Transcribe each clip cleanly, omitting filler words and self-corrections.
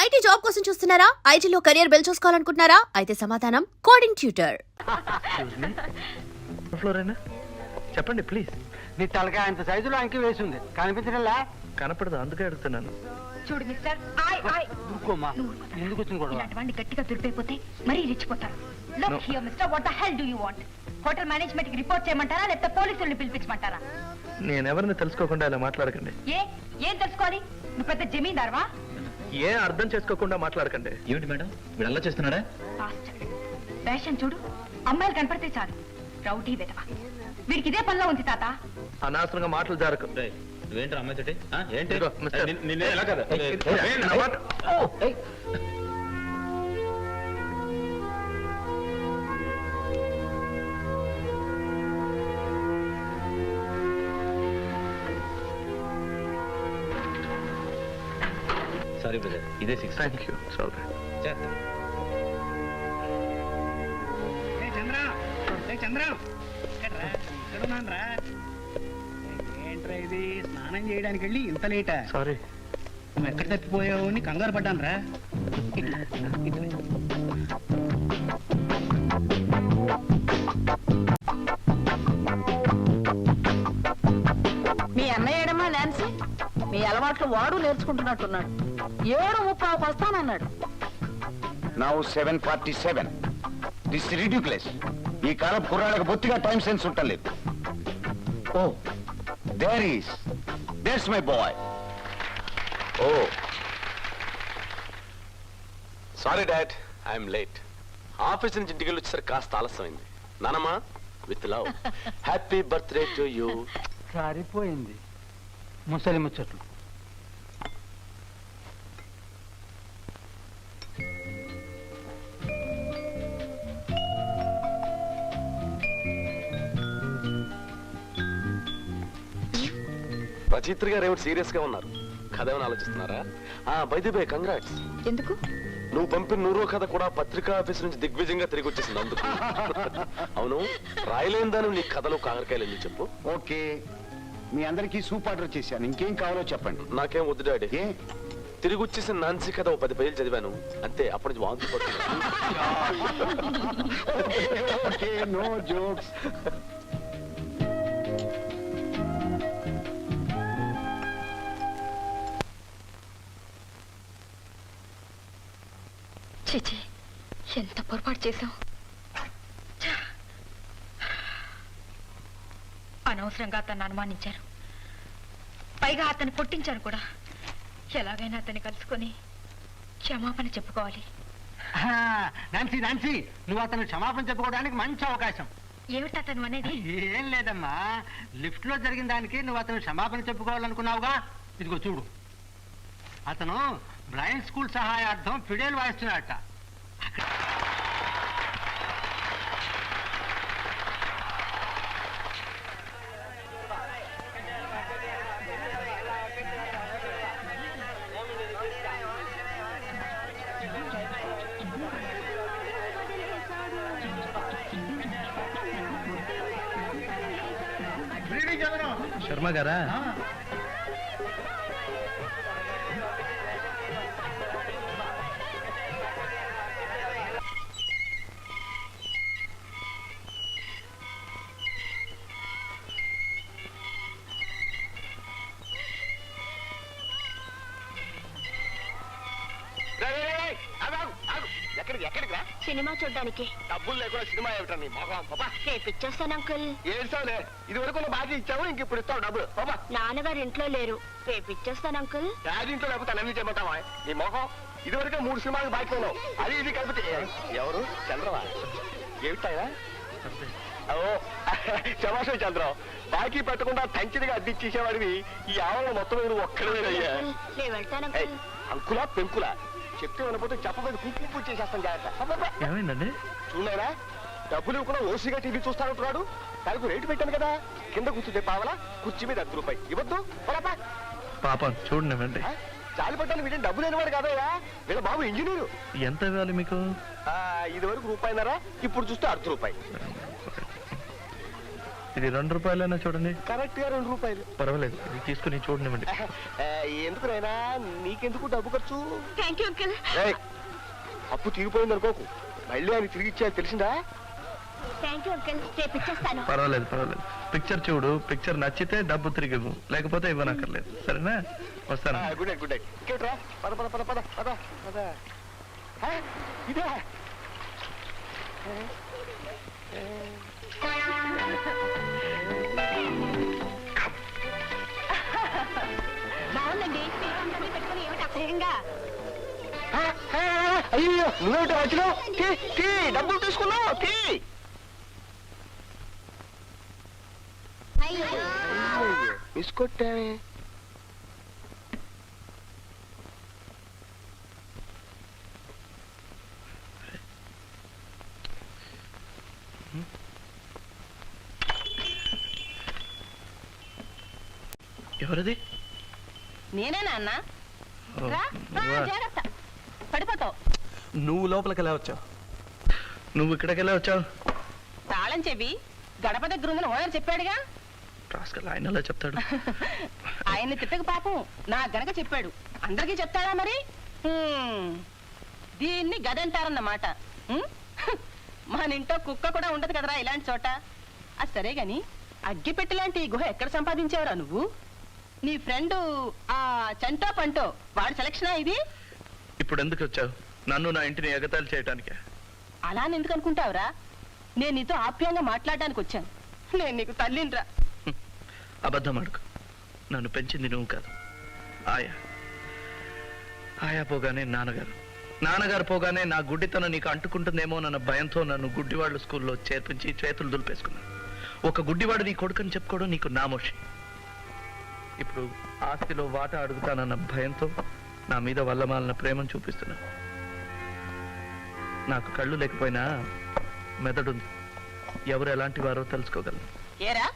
IT job కోసం చూస్తున్నారా? ఐటీలో కెరియర్ బిల్డ్ చూసుకోవాలనుకుంటున్నారా? అయితే సమాధానం కోడింగ్ ట్యూటర్. చెప్పండి ప్లీజ్. నీ తలకాయ అంత సైజులో అంకి వేసి ఉంది, కనిపించడంలా? కనపడదు, అందుకే అడుగుతున్నాను. చూడు మిస్టర్, ఊరుకోమ్మా, ఎందుకు వచ్చిన గొడవ? ఇలాంటి గట్టిగా దురిపోతే మరీ రెచ్చిపోతారు. Look here, mister, what the hell do you want? Hotel management కి రిపోర్ట్ చేయమంటారా, లేకపోతే పోలీసుల్ని పిలిపించమంటారా? నేనెవరిని తెలుసుకోకుండా ఇలా మాట్లాడకండి. ఏం తెలుసుకోవాలి? నువ్వు పెద్ద జమీందార్వా? ఏం అర్థం చేసుకోకుండా మాట్లాడకండి. ఏమిటి మేడం, వీడు అలా చేస్తున్నాడా? ఫ్యాషన్ చూడు, అమ్మాయిలు కనపడితే చాలు రౌడీ వెధవ. వీడికి ఇదే పనిలో ఉంది తాత. అనవసరంగా మాటలు జరగకు. నువ్వేంటి అమ్మాయి తోటి? ఏంటి ఇదిగో, మిస్టర్. నిన్నే ఎలా కదా? నా మాట. సారీ బ్రదర్, ఇదే 6. Thank you. సారీ. ఏంట్రా ఇది, స్నానం చేయడానికి వెళ్ళి ఇంత లేటా? సారీ. నువ్వు ఎక్కడ తప్పిపోయావు అని కంగారు పడ్డాను రా. మీ అన్నయ్య ఏడమ్మా నాన్సీ, మీ అలవాట్లు వాడు నేర్చుకుంటున్నట్టున్నాడు. 7:30 వస్తానన్నాడు. Now 7:47. This is ridiculous. ఈ కాలం కుర్రాళ్ళకి బొత్తిగా టైం సెన్స్ ఉండలేదు. Oh, there's my boy. Oh sorry dad, I'm late. Office నుంచి ఇంటికి వెళ్ళి వచ్చేసరికి కాస్త ఆలస్యమైంది. నానమ్మా, with love, happy birthday to you. సరిపోయింది ముసలి ముచ్చట్లు. రచయిత్రి గారు ఏమిటి సీరియస్ గా ఉన్నారు? కథ ఏమైనా ఆలోచిస్తున్నారా? By the way, congrats. ఎందుకు? నువ్వు పంపిన 100వ కథ కూడా పత్రికా ఆఫీస్ నుంచి దిగ్విజయంగా తిరిగి వచ్చేసింది అందుకు. అవును, రాయలేని దాని నీ కథలో కాకరకాయలు ఎందుకు చెప్పు. ఓకే, మీ అందరికీ సూప్ ఆర్డర్ చేశాను. ఇంకేం కావాలో చెప్పండి. నాకేం వద్దు డాడీ. ఏ తిరిగి వచ్చేసిన నాన్సీ కథ 10 పేజీలు చదివాను అంతే, అప్పటి నుంచి వాంతి పడుతుంది. Okay, no jokes. చిచి, ఎంత పొరపాటు చేశాం. అనవసరంగా అతన్ని అనుమానించారు, పైగా అతన్ని కొట్టించాను కూడా. ఎలాగైనా అతన్ని కలుసుకొని క్షమాపణ చెప్పుకోవాలి. నాన్సీ నాన్సీ, నువ్వు అతను క్షమాపణ చెప్పుకోవడానికి మంచి అవకాశం. ఏమిటి అతను అనేది? ఏం లేదమ్మా, లిఫ్ట్ లో జరిగిన దానికి నువ్వు అతను క్షమాపణ చెప్పుకోవాలనుకున్నావుగా. ఇదిగో చూడు, అతను బ్రైన్ స్కూల్ సహాయార్థం ఫిడేల్ వాయిస్తున్నాడట. శర్మ గారా? ఎక్కడికి రా? సినిమా చూడ్డానికి. డబ్బులు లేకుండా సినిమా ఏమిటా నీ మొహం? పాపా, రేపు ఇచ్చేస్తాను అంకుల్. ఏడ్చావులే, ఇది వరకు నువ్వు బాగా ఇచ్చావు, ఇంక ఇప్పుడు ఇస్తావు డబ్బులు. పాపా, నాన్నగారు ఇంట్లో లేరు, రేపు ఇచ్చేస్తాను అంకుల్. యాదింట్లో లేకపోతే అన్ని చేయమంటావా? నీ మొహం, ఇది వరకే 3 సినిమాలు బాకీ ఉన్నావు, అది ఇది కలిపితే. ఎవరు? చంద్రవా? ఏమిటాయా? ఓ శభాషం చంద్రం, బాకీ పెట్టకుండా తంచిదిగా అద్దిచ్చేసేవాడివి ఈ ఆవరణ మొత్తం నువ్వు ఒక్కడేనయ్యా. నేను వెళ్తాను అంకుల్. అంకులా పెంకులా చెప్తే వినపోతే చెప్పబోయి కుంకుమ పూజ చేసేస్తాను జాగ్రత్త. ఏమైందండి? చూడలేరా, డబ్బులు ఇవ్వకుండా ఓసీగా టీవీ చూస్తానంటున్నాడు. దానికి రేటు పెట్టాను కదా, కింద కూర్చుంటే పావలా, కుర్చీ మీద 10 రూపాయలు ఇవ్వద్దు. పాపం చూడండి. చాలు పట్టాను, వీటిని డబ్బు లేనివాడు కాదయ్యా, వీళ్ళ బాబు ఇంజనీరు. ఎంత ఇవ్వాలి మీకు? ఇది వరకు రూపాయిన్నర, ఇప్పుడు చూస్తే 1/2 రూపాయి. ఇది 2 రూపాయలైనా చూడండి. కరెక్ట్ గా 2 రూపాయలు. పర్వాలేదు, ఇది తీసుకుని చూడనివ్వండి. ఎందుకు నాయనా, నీకెందుకు డబ్బు ఖర్చు? Thank you uncle. ఏయ్, అప్పు తీగిపోయింది అనుకోకు, మళ్ళీ ఆయన తిరిగి ఇచ్చేయాలి, తెలిసిందా? థ్యాంక్ యూ అంకుల్, రేపు ఇచ్చేస్తాను. పర్వాలేదు పర్వాలేదు, పిక్చర్ చూడు, పిక్చర్ నచ్చితే డబ్బు తిరిగి ఇవ్వు, లేకపోతే ఇవ్వనక్కర్లేదు. సరేనా? వస్తాను. Good night, good night. ఇంకేట్రా, పద పద పద పద పద పద. ఇదే బాగుందండి. పెట్టుకుని ఏమిటి అసహ్యంగా? అయ్యో, నువ్వేమిటి వచ్చినావు? తీ, డబ్బులు తీసుకున్నావు, తీ. మిస్ కొట్టావే. ఎవరిది? నేనే నాన్న. ఓ, రా, నువ్వా? జాగ్రత్త, పడిపోతావు. నువ్వు లోపలికి ఎలా వచ్చావు? నువ్వు ఇక్కడికెళ్ళి వచ్చావు? తాళం చెవి గడప దగ్గర ఉందని ఓనర్ చెప్పాడుగా. రాస్కల్, ఆయన అలా చెప్తాడు. ఆయన్ని తిట్టక పాపం నా గనక చెప్పాడు. అందరికీ చెప్తాడా మరి? దీన్ని గదంటారన్నమాట. మన ఇంట్లో కుక్క కూడా ఉండదు కదరా ఇలాంటి చోట. అది సరే గాని, అగ్గిపెట్టి లాంటి ఈ గుహ ఎక్కడ సంపాదించావురా నువ్వు? నీ ఫ్రెండ్ ఆ చంటో పంటో వాడి సెలక్షనా ఇది? ఇప్పుడు ఎందుకు వచ్చావు? నన్ను నా ఇంటిని ఎగతాళి చేయటానికే? అలా ఎందుకు అనుకుంటావురా? నేను నీతో ఆప్యాయంగా మాట్లాడడానికి వచ్చాను. నేను నీకు తల్లినిరా. అబద్ధం అడుగు. నన్ను పెంచింది నువ్వు కాదు, ఆయా. ఆయా పోగానే నాన్నగారు పోగానే నా గుడ్డితనం నీకు అంటుకుంటుందేమో అన్న భయంతో నన్ను గుడ్డివాళ్ళ స్కూల్లో చేర్పించి చేతులు దులిపేసుకున్నాను. ఒక గుడ్డివాడు నీ కొడుకని చెప్పుకోవడం నీకు నామోషి. ఇప్పుడు ఆస్తిలో వాటా అడుగుతానన్న భయంతో నా మీద వల్లమాలిన ప్రేమను చూపిస్తున్నా. నాకు కళ్ళు లేకపోయినా మెదడుంది. ఎవరు ఎలాంటి వారో తెలుసుకోగలను. ఏరా,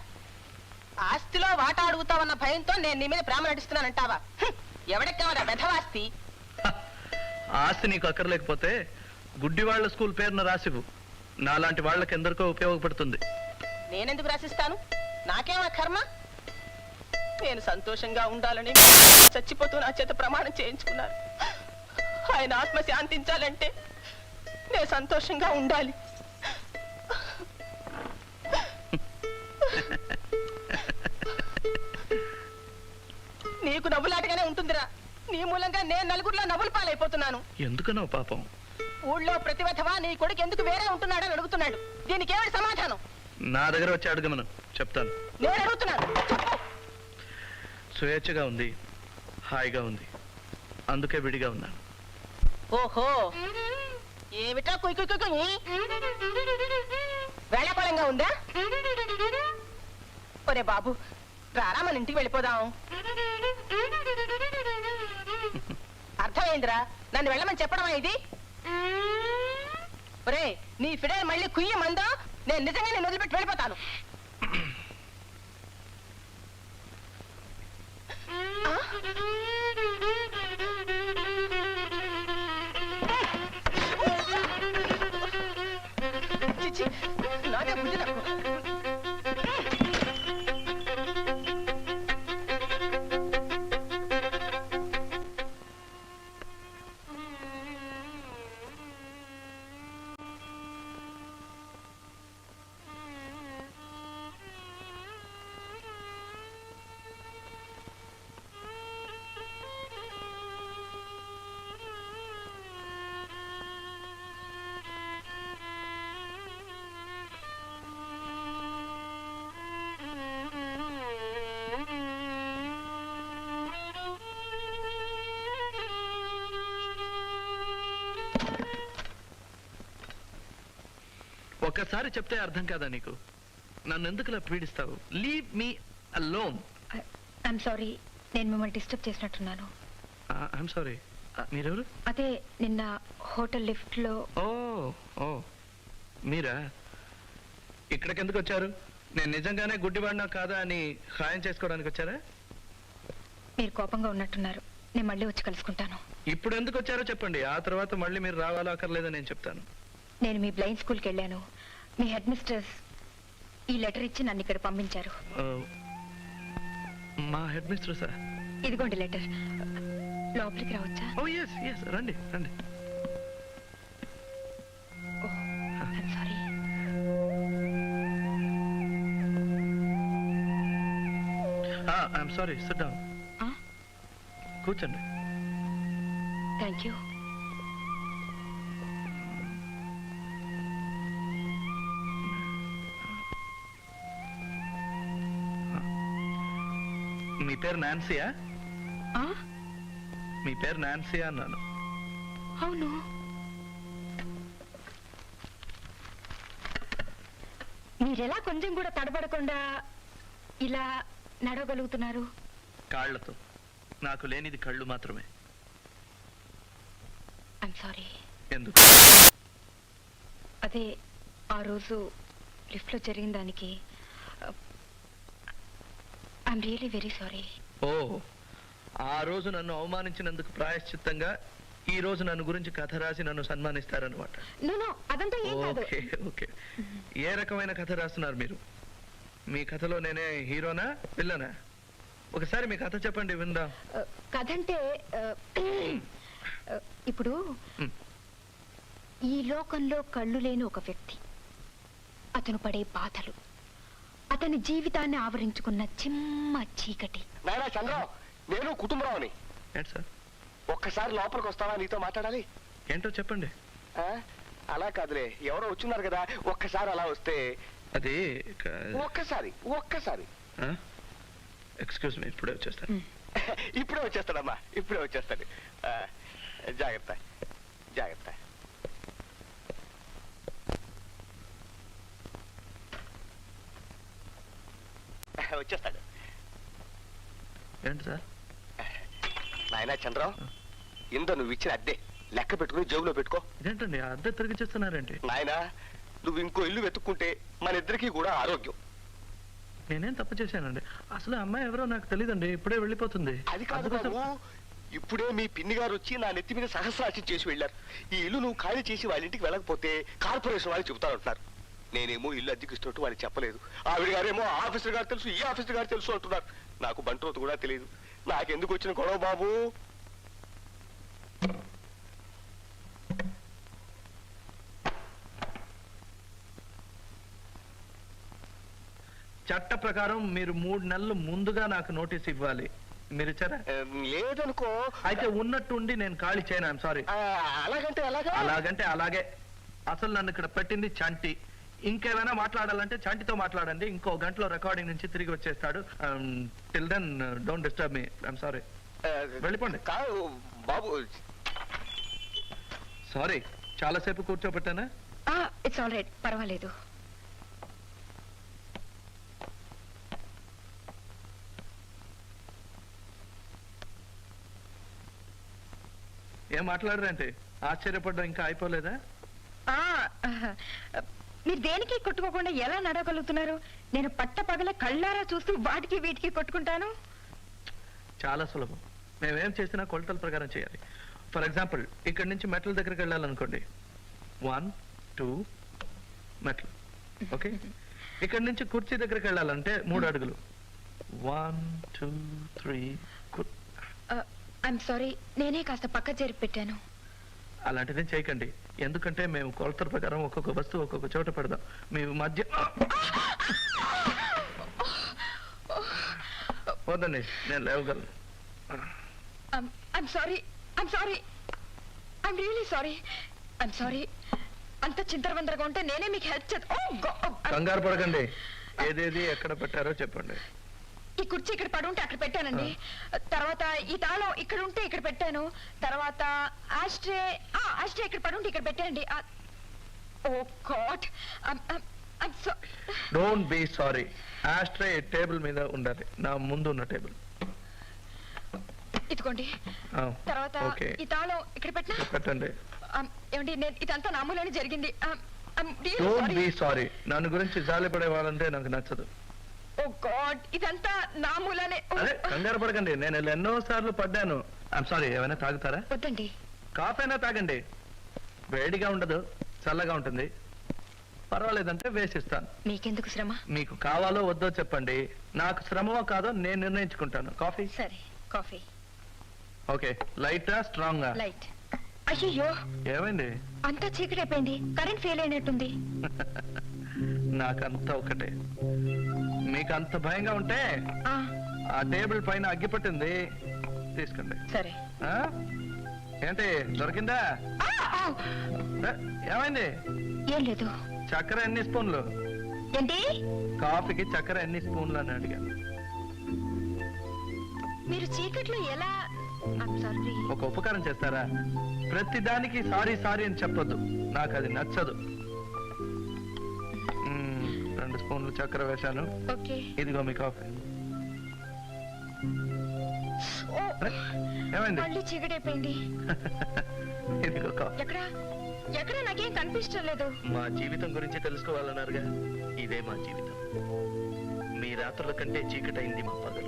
ఆస్తిలో వాటా అడుగుతావన్న భయంతో నేను నీ మీద ప్రేమ నటిస్తున్నానంటావా? ఎవడెక్కావరా వెధవాస్తి? ఆస్తి నీకు అక్కర్లేకపోతే గుడ్డివాళ్ల స్కూల్ పేరున రాసివు. నాలాంటి వాళ్ళకి ఎందరికో ఉపయోగపడుతుంది. నేనెందుకు రాసిస్తాను? నాకేమా కర్మ? నేను సంతోషంగా ఉండాలని చచ్చిపోతూ నా చేత ప్రమాణం చేయించుకున్నారు. ఆయన ఆత్మ శాంతించాలంటే నేను సంతోషంగా ఉండాలి. నీకు నవ్వులాటగానే ఉంటుందిరా. నీ మూలంగా నేను నలుగురిలో నవ్వులు పాలైపోతున్నాను. ఎందుకనో పాపం. ఊళ్ళో ప్రతివధవా నీ కొడుకు ఎందుకు వేరే ఉంటున్నాడని అడుగుతున్నాడు. దీనికి ఏమిటి సమాధానం? నా దగ్గర వచ్చి అడగమను, చెప్తాను. నేను అడుగుతున్నాను, చెప్పు. స్వేచ్ఛగా ఉంది, హాయిగా ఉంది, అందుకే విడిగా ఉన్నాను. ఓహో, ఏమిటా కుయ్ కుయ్ కుయ్ కుయ్? వేళాకోళంగా ఉందా? ఒరే బాబు, రారా మన ఇంటికి వెళ్ళిపోదాం. అర్థమైందిరా, నన్ను వెళ్ళమని చెప్పడమా ఇది? ఒరే, నీ ఫిడేల్ మళ్ళీ కుయ్య మందో నేను నిజంగా నేను వదిలిపెట్టి వెళ్ళిపోతాను. చిచి, నాకే బుద్ధి తక్కువ. ఒక్కసారి చెప్తే అర్థం కాదా నీకు? నన్ను ఎందుకులా పీడిస్తావు? Leave me alone. I'm sorry, నేను మిమ్మల్ని డిస్టర్బ్ చేసినట్టున్నాను. I'm sorry. మీరెవరు? అదే నిన్న హోటల్ లిఫ్ట్ లో. ఓ ఓ, మీరా? ఇక్కడికి ఎందుకు వచ్చారు? నేను నిజంగానే గుడ్డివాడినా కాదా అని ఖాయం చేసుకోవడానికి వచ్చారా? మీరు కోపంగా ఉన్నట్టున్నారు. నేను మళ్ళీ వచ్చి కలుసుకుంటాను. ఇప్పుడు ఎందుకు వచ్చారో చెప్పండి, ఆ తర్వాత మళ్ళీ మీరు రావాలో అక్కర్లేదో నేను చెప్తాను. నేను మీ బ్లైండ్ స్కూల్కి వెళ్ళాను. మీ హెడ్ మిస్టర్స్ ఈ లెటర్ ఇచ్చి నన్ను ఇక్కడ పంపించారు. మా హెడ్ మిస్టర్ సార్. ఇదిగోండి లెటర్. లోపలికి రావచ్చా? ఓ ఎస్ ఎస్, రండి రండి. Sorry. I'm sorry, sit down. కూర్చోండి. Thank you. మీ పేరు నాన్సీయా? మీ పేరు నాన్సీయా అన్నాను. అవును. మీరెలా కొంచెం కూడా తడబడకుండా ఇలా నడవగలుగుతున్నారు? కాళ్లతో. నాకు లేనిది కళ్ళు మాత్రమే. I'm sorry. ఎందుకు? అదే ఆ రోజు లిఫ్ట్ లో జరిగిన దానికి ఐఎమ్ రియలీ వెరీ సారీ. ఓ, ఆ రోజు నన్ను అవమానించినందుకు ప్రాయశ్చిత్తంగా ఈ రోజు నన్ను గురించి కథ రాసి నన్ను సన్మానిస్తారనమాట. అదంతా ఏం కాదు. Okay okay. ఏ రకమైన కథ రాస్తున్నారు మీరు? మీ కథలో నేనే హీరోనా విల్లనా? ఒకసారి మీ కథ చెప్పండి విందాం. కథ అంటే ఇప్పుడు ఈ లోకంలో కళ్ళు లేని ఒక వ్యక్తి, అతను పడే బాధలు, అతని జీవితాన్ని ఆవరించుకున్న చిమ్మ చీకటి. నాయనా చంద్రం, నేను కుటుంబరావుని. ఏంటి సార్? ఒక్కసారి లోపలికి వస్తావా? నీతో మాట్లాడాలి. ఏంటో చెప్పండి. అలా కాదులే, ఎవరో వచ్చున్నారు కదా, ఒక్కసారి అలా వస్తే. అది ఒక్కసారి ఒక్కసారి. ఎక్స్క్యూజ్ మీ, ఇప్పుడే వచ్చేస్తాను. ఇప్పుడే వచ్చేస్తాడమ్మా, ఇప్పుడే వచ్చేస్తాడు. జాగ్రత్త జాగ్రత్త. వచ్చేస్తాడు. ఏంటి సార్? నాయనా చంద్రం, ఇందో నువ్వు ఇచ్చిన అద్దె లెక్క పెట్టుకుని జేబులో పెట్టుకో. ఇదేంటండి అద్దె తిరిగి చేస్తున్నారేంటి? నాయనా, నువ్వు ఇంకో ఇల్లు వెతుక్కుంటే మన ఇద్దరికి కూడా ఆరోగ్యం. నేనేం తప్పు చేశానండి? అసలు అమ్మాయి ఎవరో నాకు తెలియదండి, ఇప్పుడే వెళ్ళిపోతుంది. అది కాదు బాబు, ఇప్పుడే మీ పిన్ని గారు వచ్చి నా నెత్తి మీద సహస్రాచి చేసి వెళ్ళారు. ఈ ఇల్లు నువ్వు ఖాళీ చేసి వాళ్ళ ఇంటికి వెళ్ళకపోతే కార్పొరేషన్ వాళ్ళు చెబుతారంటున్నారు. నేనేమో ఇల్లు అద్దెకిస్తున్నట్టు వాళ్ళకి చెప్పలేదు. ఆవిడ గారేమో ఆఫీసర్ గారు తెలుసు, ఈ ఆఫీసర్ గారు తెలుసు అంటున్నారు. నాకు బంట్రోతు కూడా తెలియదు. నాకెందుకు వచ్చిన గొడవ బాబు? చట్ట ప్రకారం మీరు 3 నెలలు ముందుగా నాకు నోటీస్ ఇవ్వాలి. మీరు ఇచ్చారా? లేదనుకో. అయితే ఉన్నట్టుండి నేను ఖాళీ చేయను. I'm sorry. అలాగంటే అలాగంటే అలాగే. అసలు నన్ను ఇక్కడ పెట్టింది చంటి. ఇంకేమైనా మాట్లాడాలంటే చంటితో మాట్లాడండి. ఇంకో గంటలో రికార్డింగ్ నుంచి తిరిగి వచ్చేస్తాడు. Till then don't disturb me. I'm sorry. వెళ్ళిపోండి. బాబు సారీ, చాలాసేపు కూర్చోబెట్టానా? ఇట్స్ ఆల్ రైట్, పర్వాలేదు. ఏం మాట్లాడరంటే? ఆశ్చర్యపడ్డా ఇంకా అయిపోలేదా? మీరు దేనికి కొట్టుకోకుండా ఎలా నడవగలుగుతున్నారు? నేను పట్ట పగల కళ్ళారా చూస్తూ వాటికి వీటికి కొట్టుకుంటాను. చాలా సులభం. మేమేం చేసినా కొలతల ప్రకారం చేయాలి. ఫర్ ఎగ్జాంపుల్, ఇక్కడి నుంచి మెట్ల దగ్గరికి వెళ్ళాలనుకోండి. 1 2 మెట్లు. ఓకే. ఇక్కడి నుంచి కుర్చీ దగ్గరికి వెళ్ళాలంటే 3 అడుగులు. 1 2 3. ఐఎమ్ సారీ, నేనే కాస్త పక్క జరిపి పెట్టాను. అలాంటిదేం చేయకండి. ఎందుకంటే మేము కొలతల ప్రకారం ఒక్కొక్క వస్తువు ఒక్కొక్క చోట పెడదాం. మీ మధ్య వద్దండి, నేను లేవగలను. I'm sorry, I'm sorry, I'm really sorry, I'm sorry. అంత చింతరవందరగా ఉంటే నేనే మీకు హెల్ప్ చేస్తాను. కంగారు పడకండి. ఏదేది ఎక్కడ పెట్టారో చెప్పండి. ఈ కుర్చీ ఇక్కడ పడుంటే అక్కడ పెట్టానండి. తర్వాత ఈ తాళం ఇక్కడ ఉంటే ఇక్కడ పెట్టాను. తర్వాత ఆస్ట్రే ఇక్కడ పడుంటే ఇక్కడ పెట్టానండి. Oh god, don't be sorry. Ashtray table మీద ఉండాలి, నా ముందు ఉన్న టేబుల్. ఇదిగోండి. తర్వాత ఈ తాళం ఇక్కడ పెట్టండి. ఏమండి, నేను ఇదంతా నా మూలనే జరిగింది. Don't be sorry. నన్ను గురించి జాలిపడే వాళ్ళంటే నాకు నచ్చదు. ఓ గాడ్, ఇదంతా నా మూలనే. అదే, కంగారు పడకండి. నేను ఎన్నో సార్లు పడ్డాను. I'm sorry. ఏమైనా తాగుతారా? వద్దండి. కాఫీ అయినా తాగండి. వేడిగా ఉండదు, చల్లగా ఉంటుంది. పర్వాలేదంటే వేసిస్తాను. మీకెందుకు శ్రమ? మీకు కావాలో వద్దో చెప్పండి, నాకు శ్రమమో కాదో నేను నిర్ణయించుకుంటాను. కాఫీ? సరే, కాఫీ. ఓకే. లైటా స్ట్రాంగా? లైట్. అయ్యో, ఏమైంది? అంతా చీకటి అయిపోయింది. కరెంట్ ఫెయిల్ అయినట్టుంది. నాకంతా ఒకటే. మీకు అంత భయంగా ఉంటే ఆ, ఆ టేబుల్ పైన అగ్గి పట్టింది, తీసుకోండి. సరే. ఆ? ఏంటి దొరికిందా? ఆ, ఆ, ఏ, ఏమైంది? ఏం లేదు. చక్కెర ఎన్ని స్పూన్లు? ఏంటి? కాఫీకి చక్కెర ఎన్ని స్పూన్లు అని అడిగాను. మీరు చీకట్లో ఎలా? సారీ. ఒక ఉపకారం చేస్తారా? ప్రతి దానికి సారీ సారీ అని చెప్పొద్దు, నాకు అది నచ్చదు. 2 స్పూన్లు చక్కెర వేశాను. ఓకే. ఇదిగో మీ కాఫీ. ఓ, అరే, ఏమైంది? మళ్ళీ చీకటి అయిపోయింది. ఇదిగో కాఫీ. ఎక్కడ ఎక్కడ నాకేం కనిపించడం లేదు. మా జీవితం గురించి తెలుసుకోవాలన్నారుగా, ఇదే మా జీవితం. మీ రాత్రుల కంటే చీకటైంది మా పగ.